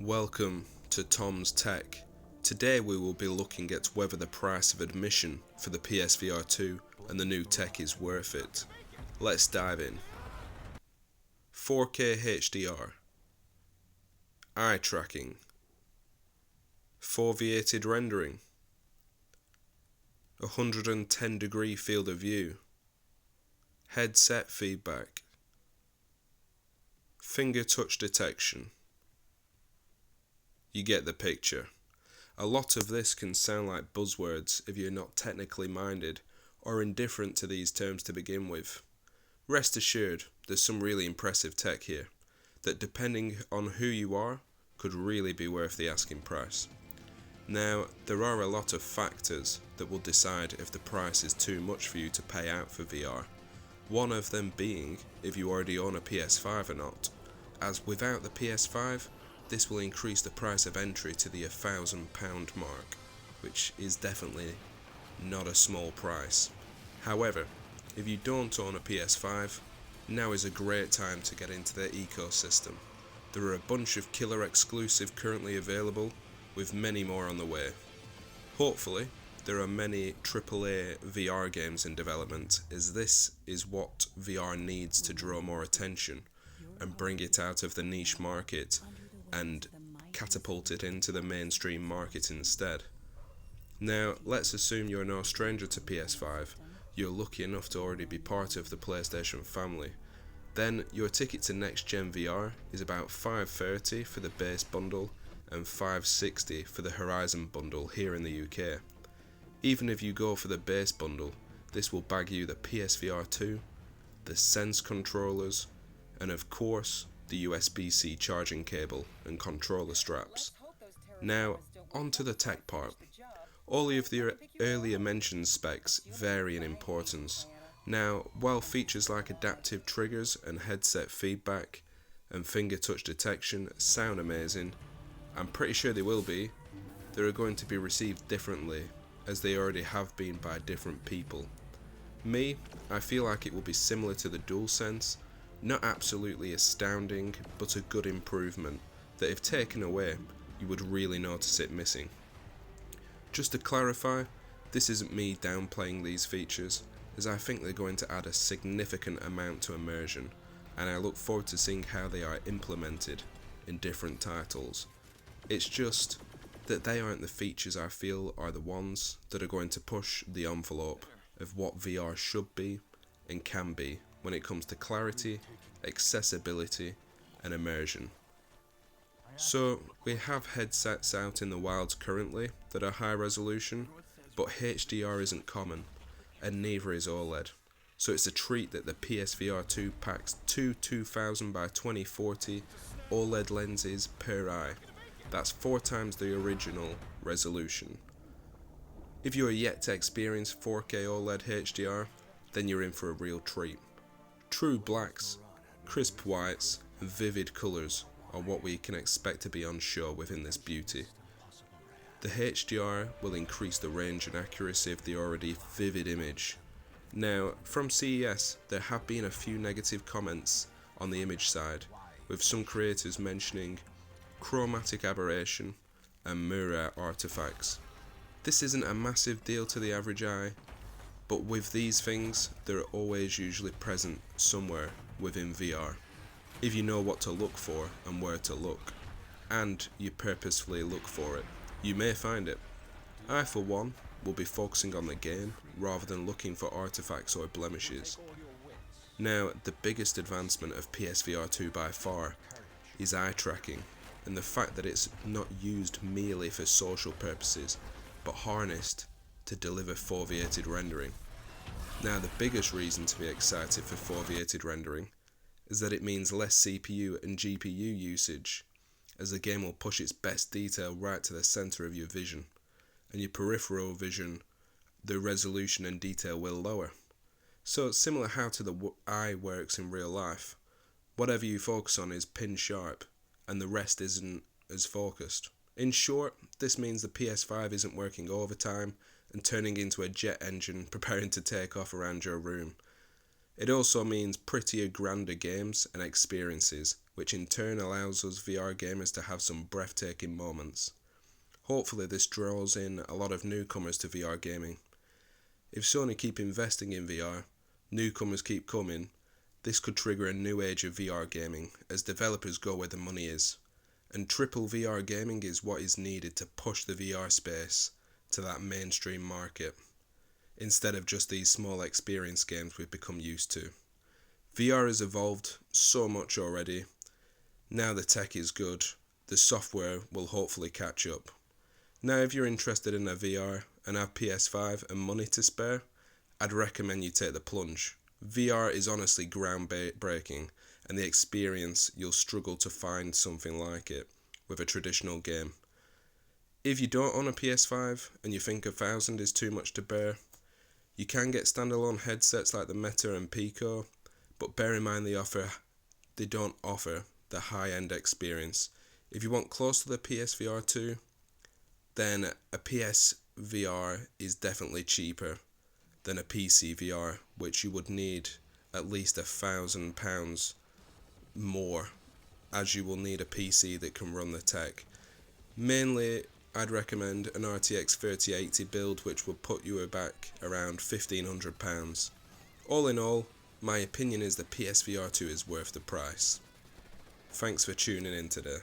Welcome to Tom's Tech. Today we will be looking at whether the price of admission for the PSVR2 and the new tech is worth it. Let's dive in. 4K HDR, eye tracking, foveated rendering, 110 degree field of view, headset feedback, finger touch detection. You get the picture. A lot of this can sound like buzzwords if you're not technically minded or indifferent to these terms to begin with. Rest assured, there's some really impressive tech here that, depending on who you are, could really be worth the asking price. Now, there are a lot of factors that will decide if the price is too much for you to pay out for VR. One of them being if you already own a PS5 or not, as without the PS5, this will increase the price of entry to the £1,000 mark, which is definitely not a small price. However, if you don't own a PS5, now is a great time to get into the ecosystem. There are a bunch of killer exclusives currently available, with many more on the way. Hopefully, there are many AAA VR games in development, as this is what VR needs to draw more attention and bring it out of the niche market and catapult it into the mainstream market instead. Now, let's assume you're no stranger to PS5. You're lucky enough to already be part of the PlayStation family. Then your ticket to next gen VR is about $530 for the base bundle and $560 for the Horizon bundle here in the UK. Even if you go for the base bundle, this will bag you the PSVR2, the Sense controllers, and of course the USB-C charging cable and controller straps. Now, onto the tech part. All of the earlier mentioned specs vary in importance. Now, while features like adaptive triggers and headset feedback and finger touch detection sound amazing, I'm pretty sure they will be, they are going to be received differently, as they already have been by different people. I feel like it will be similar to the DualSense, not absolutely astounding, but a good improvement that if taken away, you would really notice it missing. Just to clarify, this isn't me downplaying these features, as I think they're going to add a significant amount to immersion, and I look forward to seeing how they are implemented in different titles. It's just that they aren't the features I feel are the ones that are going to push the envelope of what VR should be and can be when it comes to clarity, accessibility, and immersion. So, we have headsets out in the wild currently that are high resolution, but HDR isn't common, and neither is OLED. So it's a treat that the PSVR2 packs two 2000 by 2040 OLED lenses per eye. That's 4 times the original resolution. If you are yet to experience 4K OLED HDR, then you're in for a real treat. True blacks, crisp whites, and vivid colours are what we can expect to be on show within this beauty. The HDR will increase the range and accuracy of the already vivid image. Now, from CES, there have been a few negative comments on the image side, with some creators mentioning chromatic aberration and mirror artifacts. This isn't a massive deal to the average eye, but with these things, they're always usually present somewhere within VR. If you know what to look for and where to look, and you purposefully look for it, you may find it. I, for one, will be focusing on the game rather than looking for artifacts or blemishes. Now, the biggest advancement of PSVR2 by far is eye tracking, and the fact that it's not used merely for social purposes, but harnessed to deliver foveated rendering. Now, the biggest reason to be excited for foveated rendering is that it means less CPU and GPU usage, as the game will push its best detail right to the center of your vision, and your peripheral vision, the resolution and detail will lower. So it's similar how to the eye works in real life. Whatever you focus on is pin sharp, and the rest isn't as focused. In short, this means the PS5 isn't working overtime and turning into a jet engine preparing to take off around your room. It also means prettier, grander games and experiences which in turn allows us VR gamers to have some breathtaking moments. Hopefully this draws in a lot of newcomers to VR gaming. If Sony keep investing in VR, newcomers keep coming, this could trigger a new age of VR gaming as developers go where the money is. And triple VR gaming is what is needed to push the VR space to that mainstream market, instead of just these small experience games we've become used to. VR has evolved so much already. Now the tech is good, the software will hopefully catch up. Now if you're interested in a VR and have PS5 and money to spare, I'd recommend you take the plunge. VR is honestly groundbreaking, and the experience you'll struggle to find something like it with a traditional game. If you don't own a PS5 and you think $1,000 is too much to bear, you can get standalone headsets like the Meta and Pico, but bear in mind they don't offer the high-end experience. If you want close to the PSVR2, then a PSVR is definitely cheaper than a PC VR, which you would need at least £1,000 more, as you will need a PC that can run the tech. Mainly, I'd recommend an RTX 3080 build, which will put you back around £1,500. All in all, my opinion is the PSVR2 is worth the price. Thanks for tuning in today.